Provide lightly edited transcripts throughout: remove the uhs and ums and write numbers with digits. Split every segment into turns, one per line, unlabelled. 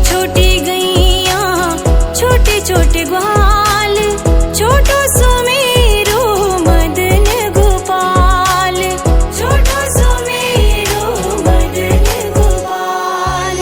छोटी गैया छोटे छोटे ग्वाल, छोटो सुमेरो मदन गोपाल, छोटो सुमेरो मदन गोपाल।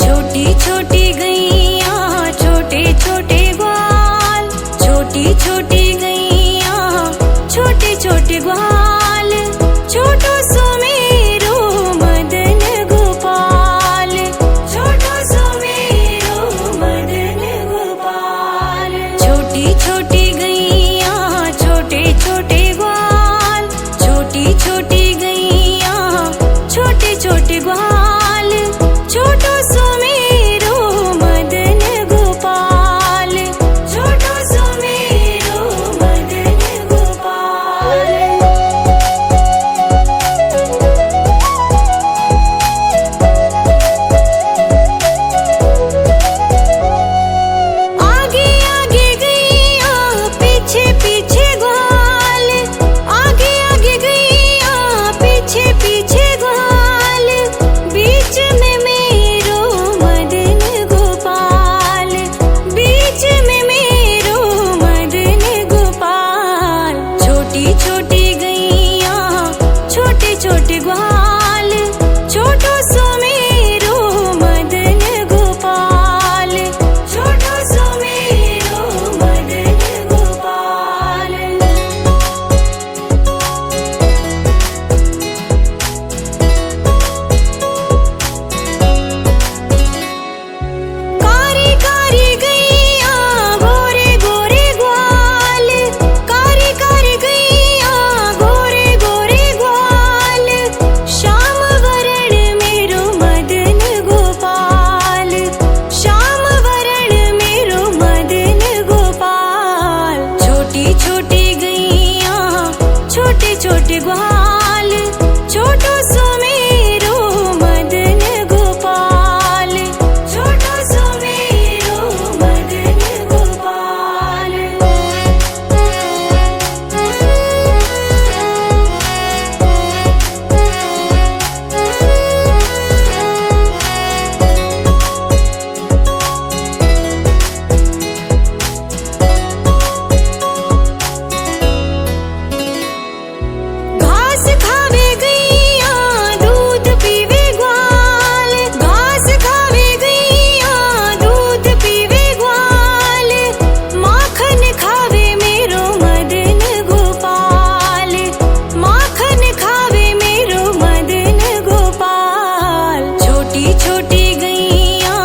छोटी छोटी गैया छोटे छोटे ग्वाल, छोटी छोटी गैया छोटे छोटे ग्वाल, छोटो सुमेरो मदन गोपाल, छोटो सुमेरो मदन गोपाल। छोटी छोटी गैया छोटे छोटे ग्वाल, छोटी छोटी गैया छोटे छोटे ग्वाल, छोटो सुमेरो मदन गोपाल, छोटो सुमेरो मदन गोपाल। आगे आगे गैया पीछे पीछे ग्वाल, आगे आगे गैया पीछे पीछे ग्वाल, बीच में मेरो मदन गोपाल, बीच में मेरो मदन गोपाल। छोटी छोटी गैया छोटे छोटे ग्वाल, छोटो सुमेरो मदन गोपाल, छोटो सुमेरो मदन गोपाल। कारी कारी गैया गोरे गोरे ग्वाल, कारी कारी गैया गोरे गोरे ग्वाल, श्याम वरण मेरो मदन गोपाल, श्याम वरण मेरो मदन गोपाल। छोटी छोटी गैया छोटे छोटे ग्वाल, छोटो सुमेरो मदन गोपाल, छोटो सुमेरो मदन गोपाल। घास खावे गैया दूध पीवे ग्वाल, घास खावे गैया दूध पीवे ग्वाल, माखन खावे मेरो मदन गोपाल, माखन खावे मेरो मदन गोपाल। छोटी छोटी गैया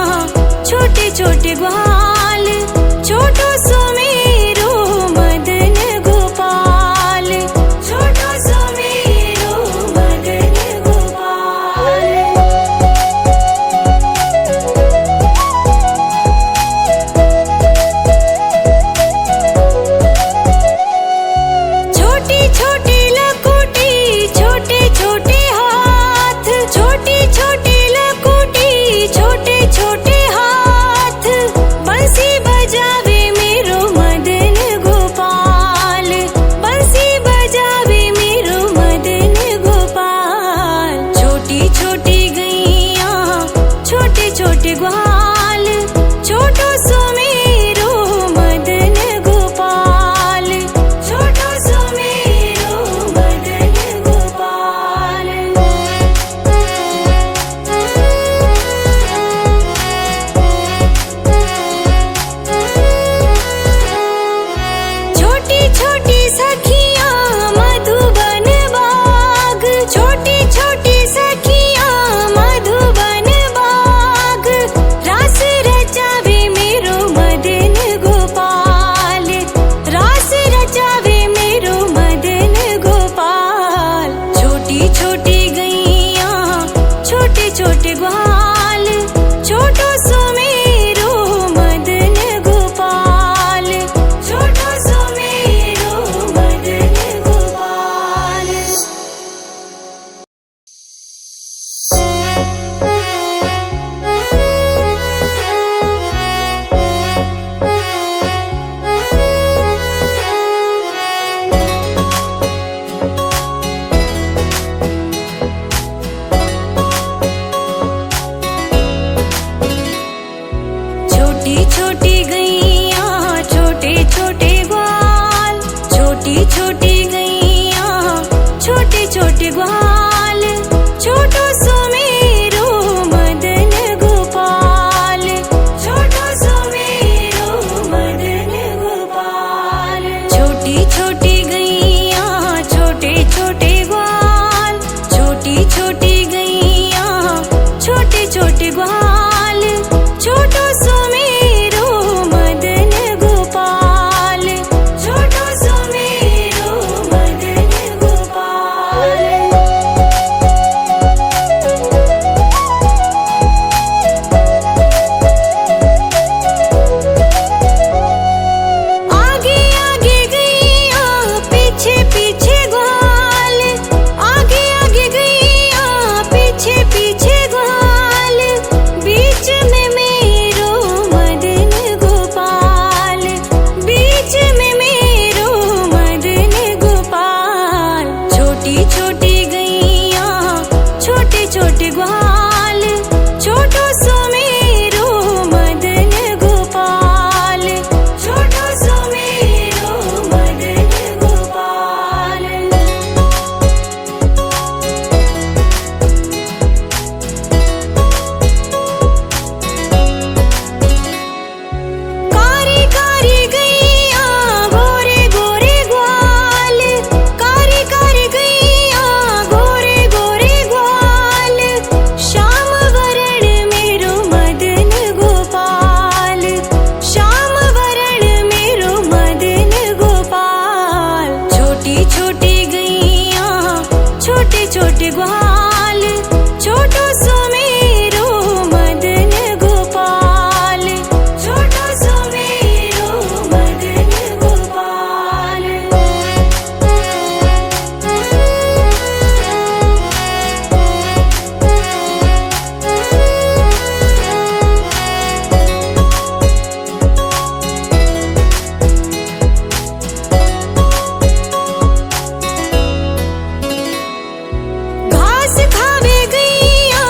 छोटे छोटे ग्वाल, छोटो सुमेरो मदन गोपाल, छोटो सुमेरो मदन गोपाल। छोटी छोटी लकुटी छोटे छोटे हाथ, छोटी छोटी लकुटी छोटे छोटे हाथ, बंसी बजावे मेरो मदन गोपाल, बंसी बजावे मेरो मदन गोपाल। छोटी छोटी गैया छोटे छोटे ग्वाल, छोटो सुमेरो मदन गोपाल, छोटो सुमेरो मदन गोपाल। छोटी छोटी सखियां मधुबन बाग, छोटी छोटी सखियां मधुबन बाग, रास रचावे मेरो मदन गोपाल, रास रचावे मेरो मदन गोपाल। छोटी छोटी गैया छोटे छोटे ग्वाल, छोटो सुमेरो मदन गोपाल, छोटो सुमेरो मदन गोपाल। ग्वाल, छोटो सुमेरो मदन गोपाल, छोटो सुमेरो मदन गोपाल। घास खावे गैया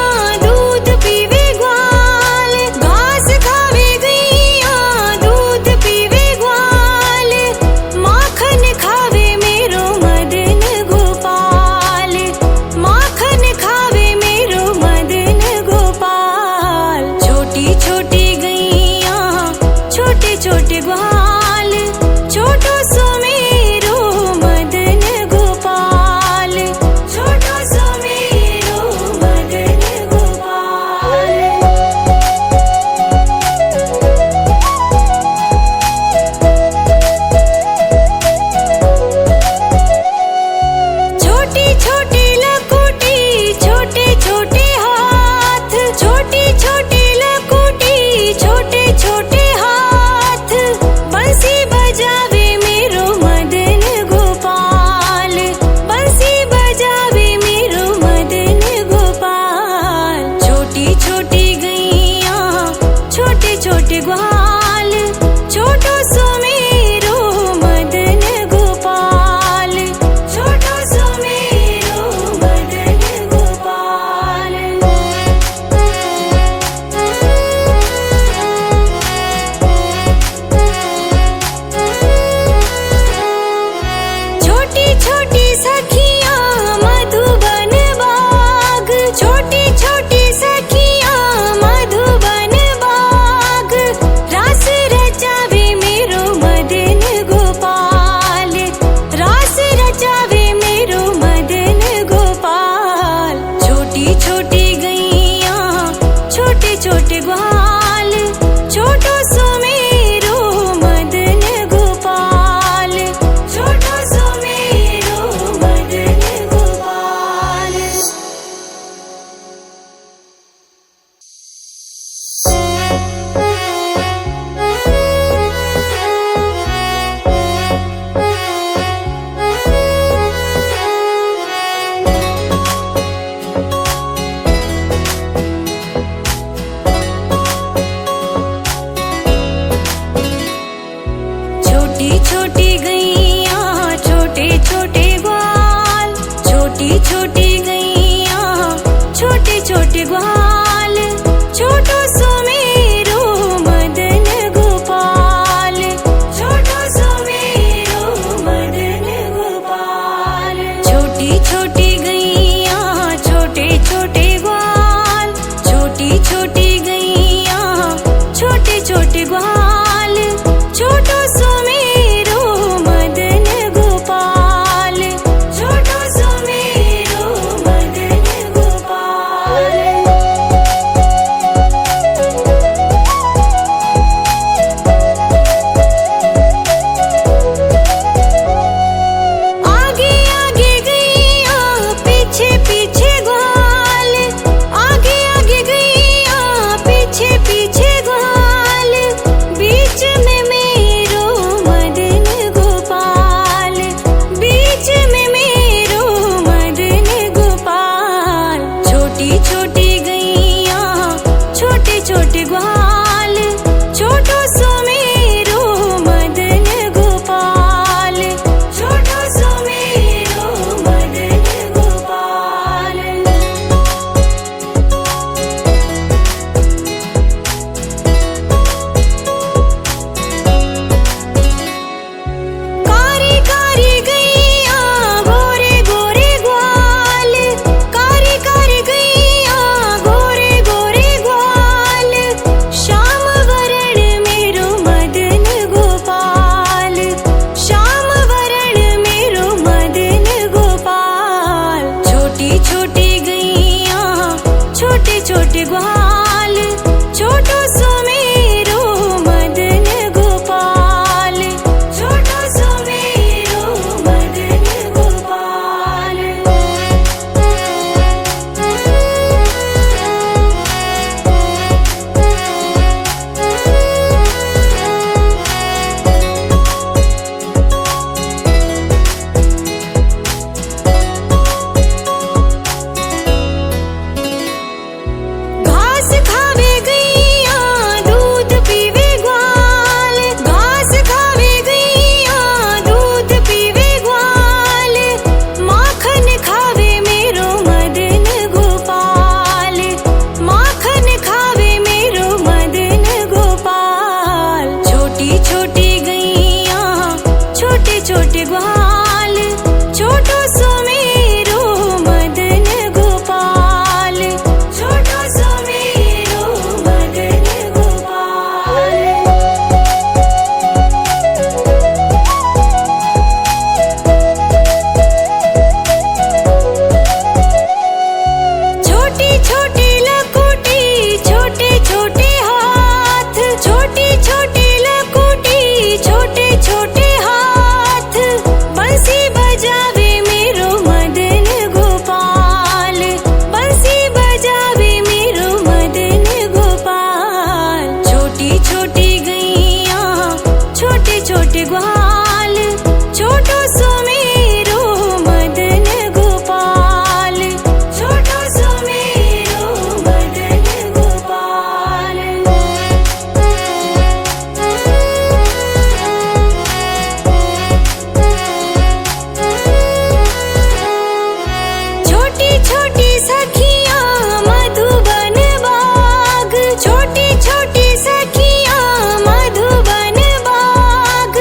सखियां मधुबन बाग, छोटी छोटी सखियां मधुबन बाग,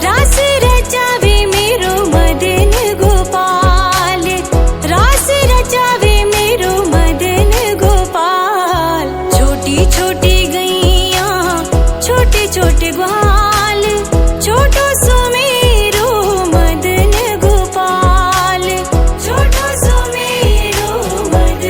रास रचावे मेरो मदन गोपाल, रास रचावे मेरो मदन गोपाल। छोटी छोटी गैया छोटे छोटे ग्वाल, छोटो सुमेरो मदन गोपाल, छोटो सुमेरो मदन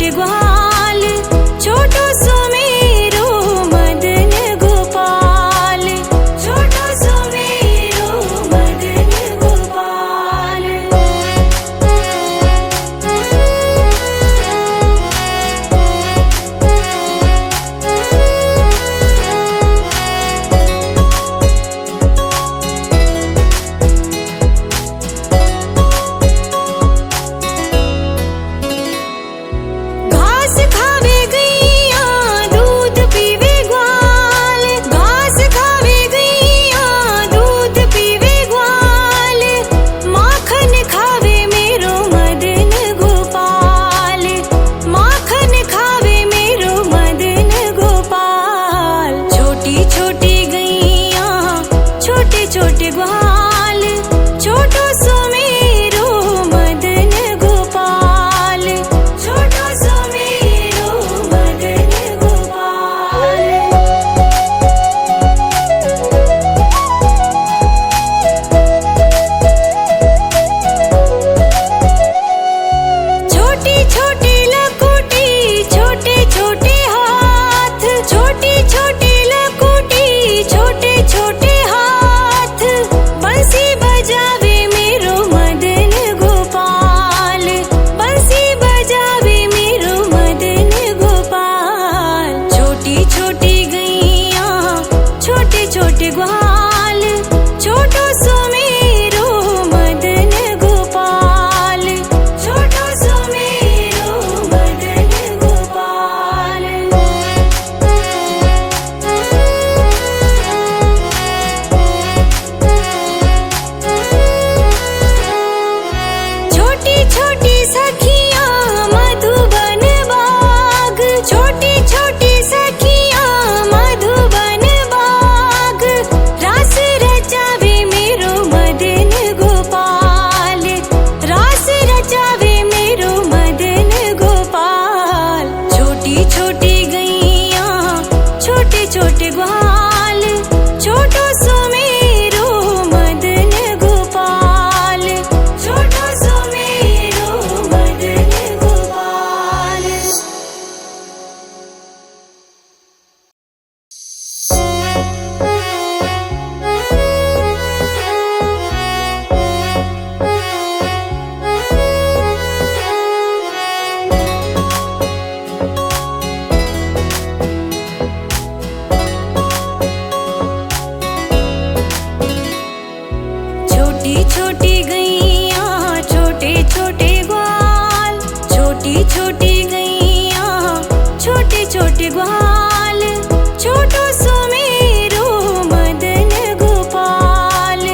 छोटे ग्वाल, छोटो सुमेरो मदन गोपाल, छोटो सुमेरो मदन गोपाल। घास खावे गैया दूध पीवे ग्वाल, घास खावे गैया दूध पीवे ग्वाल, माखन खावे मेरो मदन गोपाल, माखन खावे मेरो मदन गोपाल। छोटी छोटी गैया छोटे छोटे ग्वाल, छोटो सुमेरो मदन गोपाल, छोटो सुमेरो मदन गोपाल। छोटी छोटी लकुटी छोटे छोटे हाथ, छोटी छोटी लकुटी छोटे छोटे हाथ, बंसी बजावे मेरो मदन गोपाल, बंसी बजावे मेरो मदन गोपाल। छोटी छोटी गैया छोटे छोटे ग्वाल, छोटो सुमेरो मदन गोपाल, छोटो सुमेरो मदन गोपाल। छोटी छोटी सखियां मधुबन बाग, छोटी छोटी सखियां मधुबन बाग, रास रचावे मेरो मदन गोपाल, रास रचावे मेरो मदन गोपाल। छोटी छोटी गैया छोटे छोटे ग्वाल, छोटो सुमेरो मदन गोपाल, छोटो सुमेरो मदन गोपाल। छोटी छोटी गैया छोटे छोटे ग्वाल, छोटी छोटी गैया छोटे छोटे ग्वाल, छोटो सुमेरो मदन गोपाल,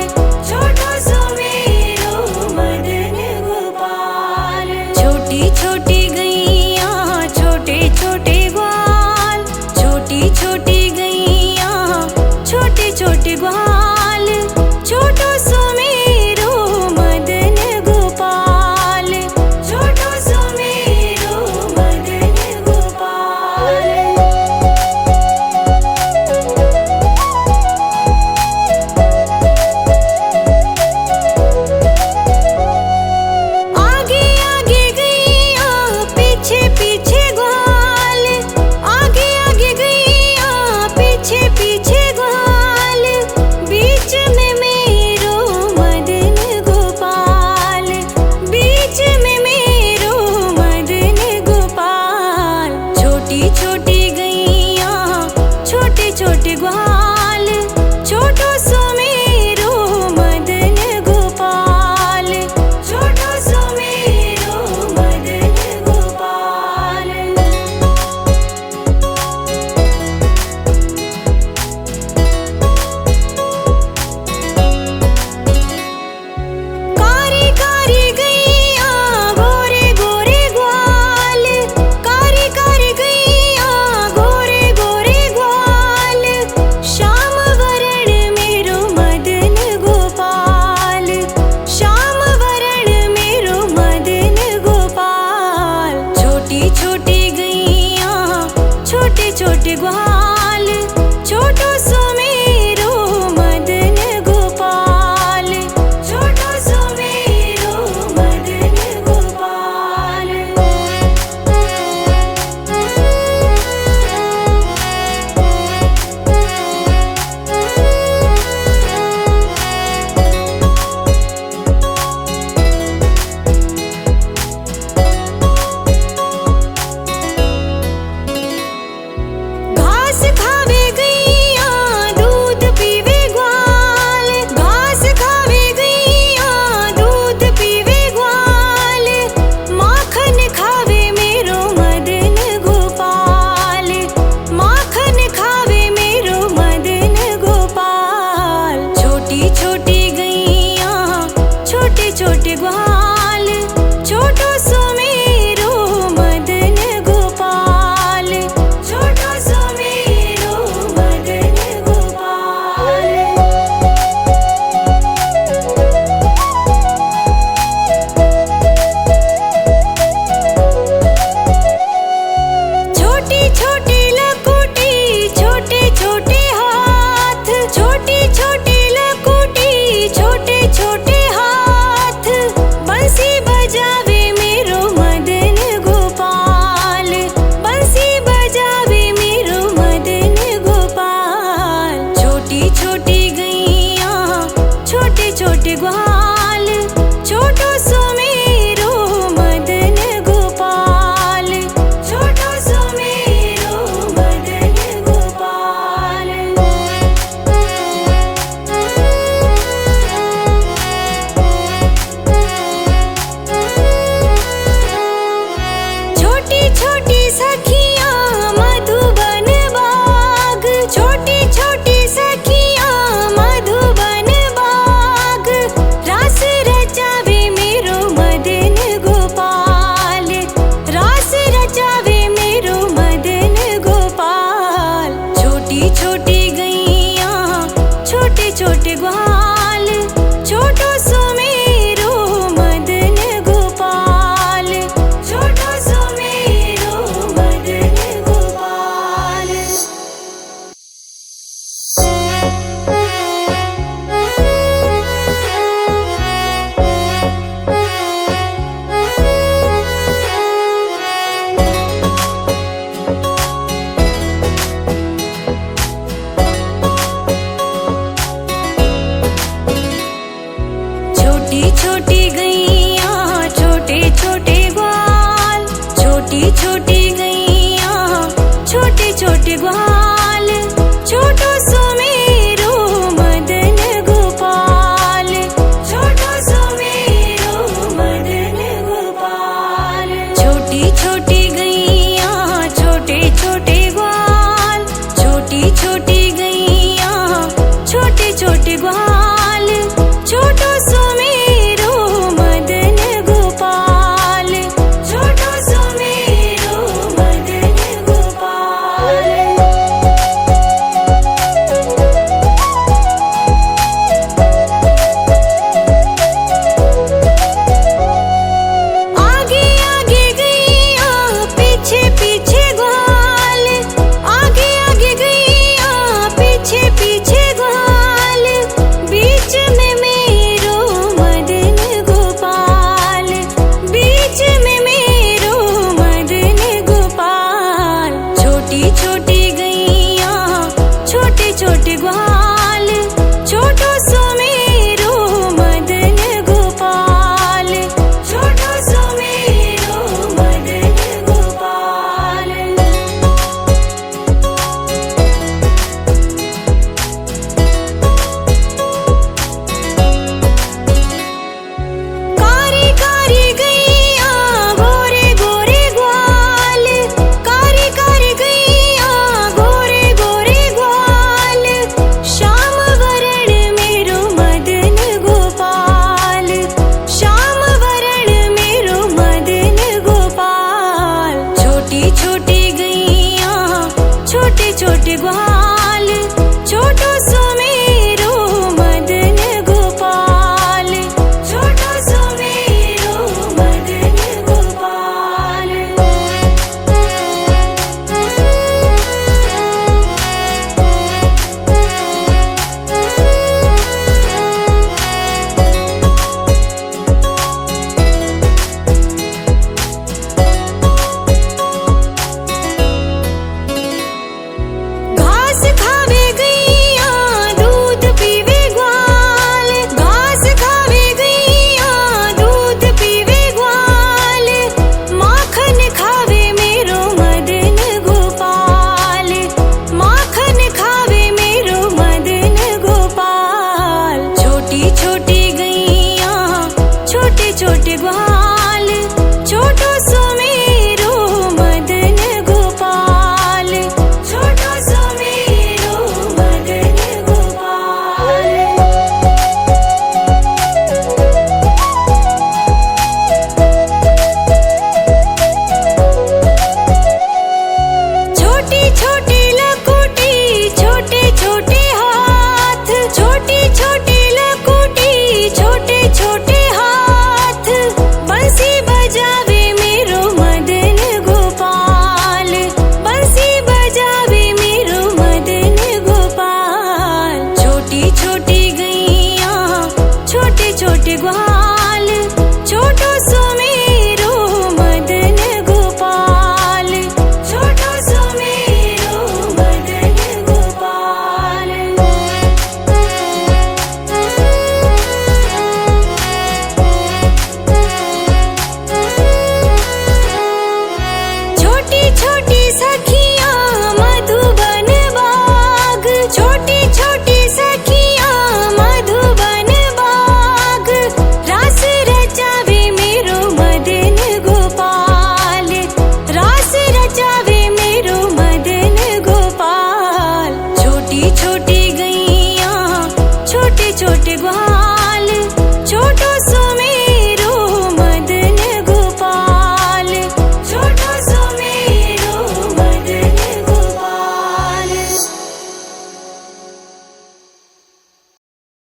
छोटो सुमेरो मदन गोपाल। छोटी छोटी गैया छोटे छोटे ग्वाल, छोटी छोटी गैया छोटे छोटे ग्वाल, छोटो सुमेरो छोटो